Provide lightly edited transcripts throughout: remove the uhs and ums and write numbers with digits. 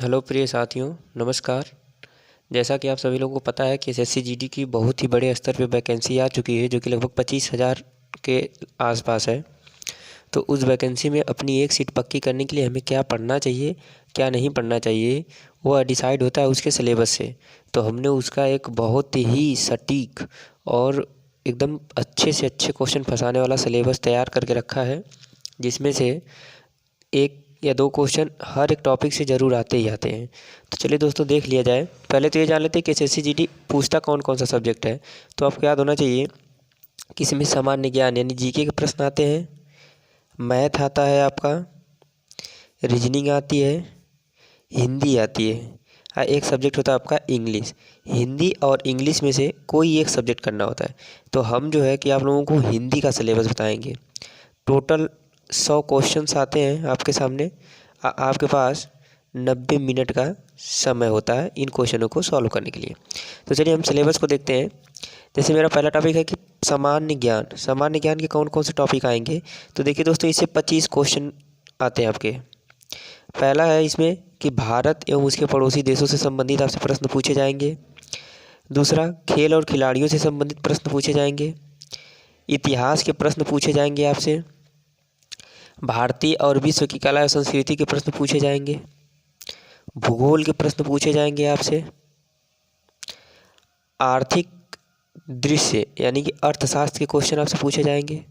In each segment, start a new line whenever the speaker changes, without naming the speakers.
Hello प्रिय साथियों, नमस्कार। जैसा कि आप सभी लोगों को पता है कि एसएससी जीडी की बहुत ही बड़े स्तर पे वैकेंसी आ चुकी है, जो कि लगभग 25,000 के आसपास है। तो उस वैकेंसी में अपनी एक सीट पक्की करने के लिए हमें क्या पढ़ना चाहिए, क्या नहीं पढ़ना चाहिए, वह डिसाइड होता है उसके सिलेबस से। तो हमने उसका एक बहुत ही सटीक और एकदम अच्छे से अच्छे क्वेश्चन फंसाने वाला सिलेबस तैयार करके रखा है, जिसमें से एक या दो क्वेश्चन हर एक टॉपिक से ज़रूर आते ही आते हैं। तो चलिए दोस्तों, देख लिया जाए। पहले तो ये जान लेते हैं कि एसएससी जीडी पूछता कौन कौन सा सब्जेक्ट है। तो आपको याद होना चाहिए कि इसमें सामान्य ज्ञान यानी जीके के प्रश्न आते हैं, मैथ आता है आपका, रीजनिंग आती है, हिंदी आती है, एक सब्जेक्ट होता है आपका इंग्लिश। हिंदी और इंग्लिश में से कोई एक सब्जेक्ट करना होता है। तो हम जो है कि आप लोगों को हिंदी का सिलेबस बताएंगे। टोटल 100 क्वेश्चंस आते हैं आपके सामने। आपके पास 90 मिनट का समय होता है इन क्वेश्चनों को सॉल्व करने के लिए। तो चलिए हम सिलेबस को देखते हैं। जैसे मेरा पहला टॉपिक है कि सामान्य ज्ञान। सामान्य ज्ञान के कौन कौन से टॉपिक आएंगे, तो देखिए दोस्तों, इससे 25 क्वेश्चन आते हैं आपके। पहला है इसमें कि भारत एवं उसके पड़ोसी देशों से संबंधित आपसे प्रश्न पूछे जाएंगे। दूसरा, खेल और खिलाड़ियों से संबंधित प्रश्न पूछे जाएंगे। इतिहास के प्रश्न पूछे जाएंगे आपसे। भारतीय और विश्व की कला और संस्कृति के प्रश्न पूछे जाएंगे। भूगोल के प्रश्न पूछे जाएंगे आपसे। आर्थिक दृश्य यानी कि अर्थशास्त्र के क्वेश्चन आपसे पूछे जाएंगे।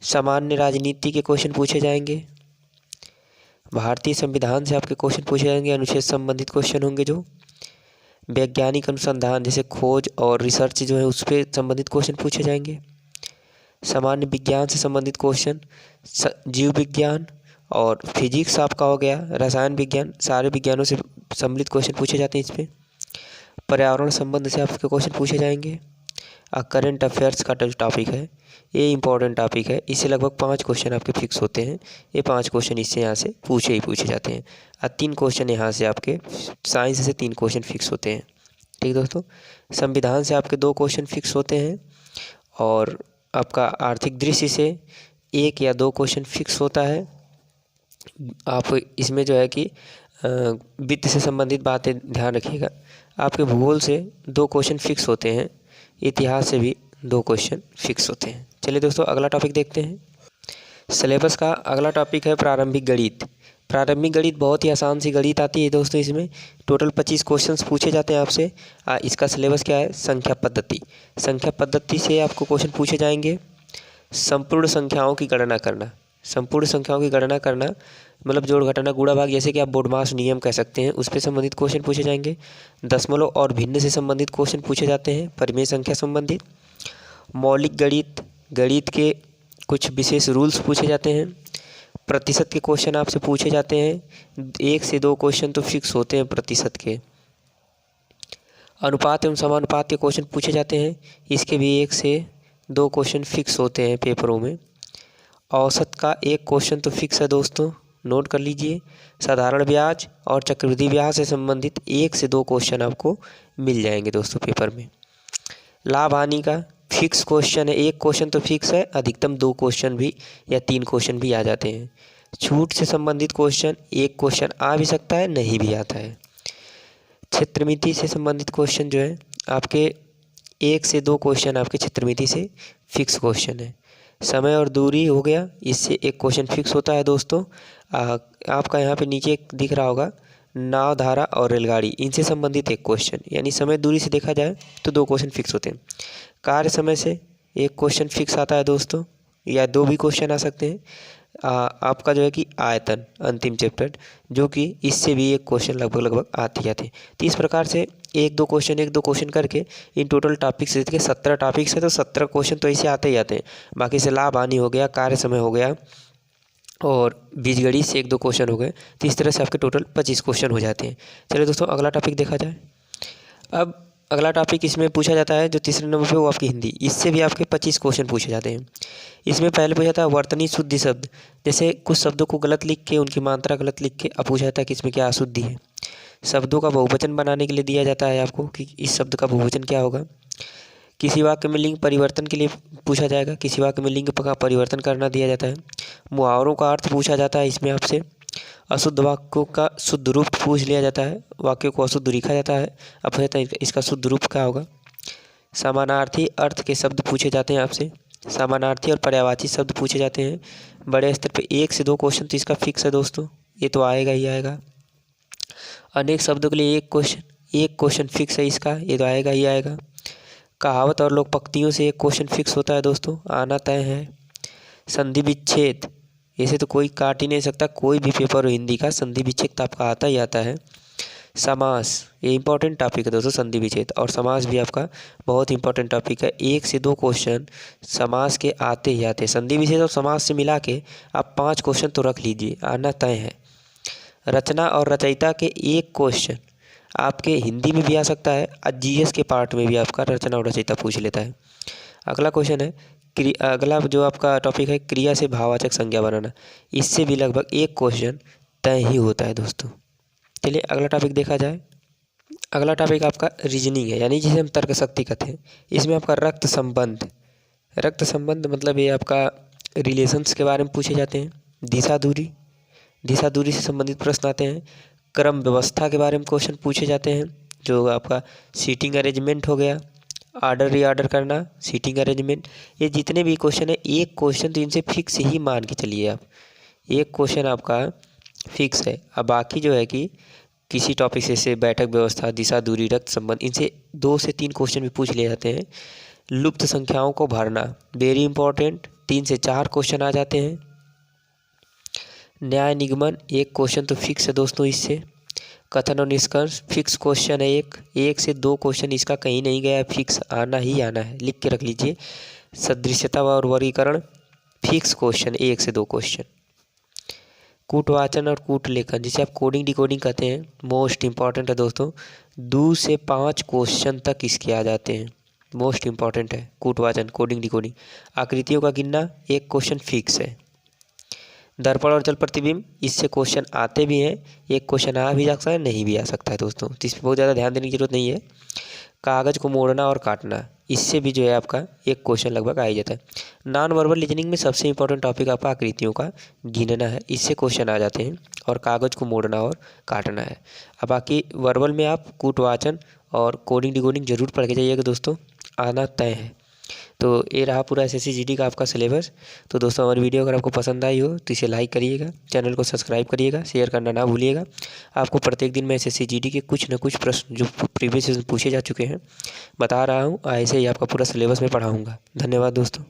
सामान्य राजनीति के क्वेश्चन पूछे जाएंगे। भारतीय संविधान से आपके क्वेश्चन पूछे जाएंगे, अनुच्छेद संबंधित क्वेश्चन होंगे जो। वैज्ञानिक अनुसंधान जैसे खोज और रिसर्च जो है उस पर संबंधित क्वेश्चन पूछे जाएंगे। सामान्य विज्ञान से संबंधित क्वेश्चन, जीव विज्ञान और फिजिक्स आपका हो गया, रसायन विज्ञान, सारे विज्ञानों से सम्मिलित क्वेश्चन पूछे जाते हैं इस पर। पर्यावरण संबंध से आपके क्वेश्चन पूछे जाएंगे। करंट अफेयर्स का जो टॉपिक है ये इंपॉर्टेंट टॉपिक है, इससे लगभग 5 क्वेश्चन आपके फिक्स होते हैं। ये 5 क्वेश्चन इससे यहाँ से पूछे ही पूछे जाते हैं। 3 क्वेश्चन यहाँ से आपके साइंस से 3 क्वेश्चन फिक्स होते हैं। ठीक दोस्तों, संविधान से आपके 2 क्वेश्चन फिक्स होते हैं और आपका आर्थिक दृष्टि से 1 या 2 क्वेश्चन फिक्स होता है। आप इसमें जो है कि वित्त से संबंधित बातें ध्यान रखिएगा। आपके भूगोल से 2 क्वेश्चन फिक्स होते हैं। इतिहास से भी 2 क्वेश्चन फिक्स होते हैं। चलिए दोस्तों, अगला टॉपिक देखते हैं। सिलेबस का अगला टॉपिक है प्रारंभिक गणित। प्रारंभिक गणित बहुत ही आसान सी गणित आती है दोस्तों। इसमें टोटल 25 क्वेश्चंस पूछे जाते हैं आपसे। इसका सिलेबस क्या है? संख्या पद्धति। संख्या पद्धति से आपको क्वेश्चन पूछे जाएंगे। संपूर्ण संख्याओं की गणना करना। संपूर्ण संख्याओं की गणना करना मतलब जोड़ घटाना गुणा भाग, जैसे कि आप बोडमास नियम कह सकते हैं, उस पर संबंधित क्वेश्चन पूछे जाएंगे। दशमलव और भिन्न से संबंधित क्वेश्चन पूछे जाते हैं, परिमेय संख्या संबंधित। मौलिक गणित, गणित के कुछ विशेष रूल्स पूछे जाते हैं। प्रतिशत के क्वेश्चन आपसे पूछे जाते हैं। 1 से 2 क्वेश्चन तो फिक्स होते हैं प्रतिशत के। अनुपात एवं समानुपात के क्वेश्चन पूछे जाते हैं, इसके भी 1 से 2 क्वेश्चन फिक्स होते हैं पेपरों में। औसत का 1 क्वेश्चन तो फिक्स है दोस्तों, नोट कर लीजिए। साधारण ब्याज और चक्रवृद्धि ब्याज से संबंधित 1 से 2 क्वेश्चन आपको मिल जाएंगे दोस्तों पेपर में। लाभ हानि का फिक्स क्वेश्चन है, 1 क्वेश्चन तो फिक्स है, अधिकतम 2 क्वेश्चन भी या 3 क्वेश्चन भी आ जाते हैं। छूट से संबंधित क्वेश्चन 1 क्वेश्चन आ भी सकता है, नहीं भी आता है। क्षेत्रमिति से संबंधित क्वेश्चन जो है आपके 1 से 2 क्वेश्चन आपके क्षेत्रमिति से फिक्स क्वेश्चन है। समय और दूरी हो गया, इससे 1 क्वेश्चन फिक्स होता है दोस्तों। आपका यहाँ पे नीचे दिख रहा होगा नाव, धारा और रेलगाड़ी, इनसे संबंधित 1 क्वेश्चन, यानी समय दूरी से देखा जाए तो 2 क्वेश्चन फिक्स होते हैं। कार्य समय से 1 क्वेश्चन फिक्स आता है दोस्तों, या 2 भी क्वेश्चन आ सकते हैं। आपका जो है कि आयतन, अंतिम चैप्टर, जो कि इससे भी 1 क्वेश्चन लगभग आते जाते हैं। तो इस प्रकार से 1-2 क्वेश्चन करके इन टोटल टॉपिक्स के 17 टॉपिक्स है, तो 17 क्वेश्चन तो ऐसे आते ही आते हैं। बाकी से लाभ हानि हो गया, कार्य समय हो गया और बीजगणित से 1-2 क्वेश्चन हो गए। तो इस तरह से आपके टोटल 25 क्वेश्चन हो जाते हैं। चलिए दोस्तों, अगला टॉपिक देखा जाए। अब अगला टॉपिक इसमें पूछा जाता है जो तीसरे नंबर पे, वो आपकी हिंदी। इससे भी आपके 25 क्वेश्चन पूछे जाते हैं। इसमें पहले पूछा जाता है वर्तनी शुद्धि शब्द, जैसे कुछ शब्दों को गलत लिख के, उनकी मात्रा गलत लिख के अब पूछा जाता है कि इसमें क्या अशुद्धि है। शब्दों का बहुवचन बनाने के लिए दिया जाता है आपको कि इस शब्द का बहुवचन क्या होगा। किसी वाक्य में लिंग परिवर्तन के लिए पूछा जाएगा, किसी वाक्य में लिंग का परिवर्तन करना दिया जाता है। मुहावरों का अर्थ पूछा जाता है इसमें आपसे। अशुद्ध वाक्यों का शुद्ध रूप पूछ लिया जाता है, वाक्यों को अशुद्ध लिखा जाता है। अब कहते हैं इसका शुद्ध रूप क्या होगा। समानार्थी अर्थ के शब्द पूछे जाते हैं आपसे, समानार्थी और पर्यायवाची शब्द पूछे जाते हैं। बड़े स्तर पे 1 से 2 क्वेश्चन तो इसका फिक्स है दोस्तों, ये तो आएगा ही आएगा। अनेक शब्दों के लिए 1 क्वेश्चन फिक्स है इसका, ये तो आएगा ही आएगा। कहावत और लोकपंक्तियों से 1 क्वेश्चन फिक्स होता है दोस्तों, आना तय है। संधि विच्छेद, इसे तो कोई काट ही नहीं सकता, कोई भी पेपर हो हिंदी का संधि विच्छेद तो आपका आता ही आता है। समास, ये इंपॉर्टेंट टॉपिक है दोस्तों, संधि विच्छेद और समास भी आपका बहुत इंपॉर्टेंट टॉपिक है। 1 से 2 क्वेश्चन समास के आते ही आते हैं। संधि विच्छेद और समास से मिला के आप 5 क्वेश्चन तो रख लीजिए, आना तय है। रचना और रचयिता के 1 क्वेश्चन आपके हिंदी में भी आ सकता है और जीएस के पार्ट में भी आपका रचना और रचयिता पूछ लेता है। अगला क्वेश्चन है अगला जो आपका टॉपिक है क्रिया से भाववाचक संज्ञा बनाना, इससे भी लगभग 1 क्वेश्चन तय ही होता है दोस्तों। चलिए अगला टॉपिक देखा जाए। अगला टॉपिक आपका रीजनिंग है, यानी जिसे हम तर्क शक्ति कहते हैं। इसमें आपका रक्त संबंध मतलब ये आपका रिलेशंस के बारे में पूछे जाते हैं। दिशा दूरी से संबंधित प्रश्न आते हैं। क्रम व्यवस्था के बारे में क्वेश्चन पूछे जाते हैं, जो आपका सीटिंग अरेंजमेंट हो गया, ऑर्डर रीऑर्डर करना, सीटिंग अरेंजमेंट, ये जितने भी क्वेश्चन है 1 क्वेश्चन तो इनसे फिक्स ही मान के चलिए आप, 1 क्वेश्चन आपका फिक्स है। अब बाकी जो है कि किसी टॉपिक से बैठक व्यवस्था, दिशा दूरी, रक्त संबंध, इनसे 2 से 3 क्वेश्चन भी पूछ लिए जाते हैं। लुप्त संख्याओं को भरना वेरी इंपॉर्टेंट, 3 से 4 क्वेश्चन आ जाते हैं। न्याय निगमन 1 क्वेश्चन तो फिक्स है दोस्तों इससे। कथन और निष्कर्ष फिक्स क्वेश्चन है 1 से 2 क्वेश्चन इसका कहीं नहीं गया है, फिक्स आना ही आना है, लिख के रख लीजिए। सदृश्यता और वर्गीकरण फिक्स क्वेश्चन 1 से 2 क्वेश्चन। कूटवाचन और कूटलेखन, जिसे आप कोडिंग डिकोडिंग कहते हैं, मोस्ट इंपॉर्टेंट है दोस्तों। 2 से 5 क्वेश्चन तक इसके आ जाते हैं, मोस्ट इंपॉर्टेंट है कूटवाचन कोडिंग डिकोडिंग। आकृतियों का गिनना 1 क्वेश्चन फिक्स है। दर्पण और जल प्रतिबिंब, इससे क्वेश्चन आते भी हैं, 1 क्वेश्चन आ भी सकता है, नहीं भी आ सकता है दोस्तों, तो इस पर बहुत ज़्यादा ध्यान देने की जरूरत नहीं है। कागज़ को मोड़ना और काटना, इससे भी जो है आपका 1 क्वेश्चन लगभग आ ही जाता है। नॉन वर्बल रीजनिंग में सबसे इंपॉर्टेंट टॉपिक आपका आकृतियों का गिनना है, इससे क्वेश्चन आ जाते हैं, और कागज़ को मोड़ना और काटना है। अब बाकी वर्बल में आप कूटवाचन और कोडिंग डिकोडिंग जरूर पढ़ के जाइएगा दोस्तों, आना तय है। तो ये रहा पूरा SSC GD का आपका सिलेबस। तो दोस्तों हमारी वीडियो अगर आपको पसंद आई हो तो इसे लाइक करिएगा, चैनल को सब्सक्राइब करिएगा, शेयर करना ना भूलिएगा। आपको प्रत्येक दिन मैं SSC GD के कुछ न कुछ प्रश्न जो प्रीवियस पूछे जा चुके हैं बता रहा हूँ, ऐसे ही आपका पूरा सिलेबस में पढ़ाऊँगा। धन्यवाद दोस्तों।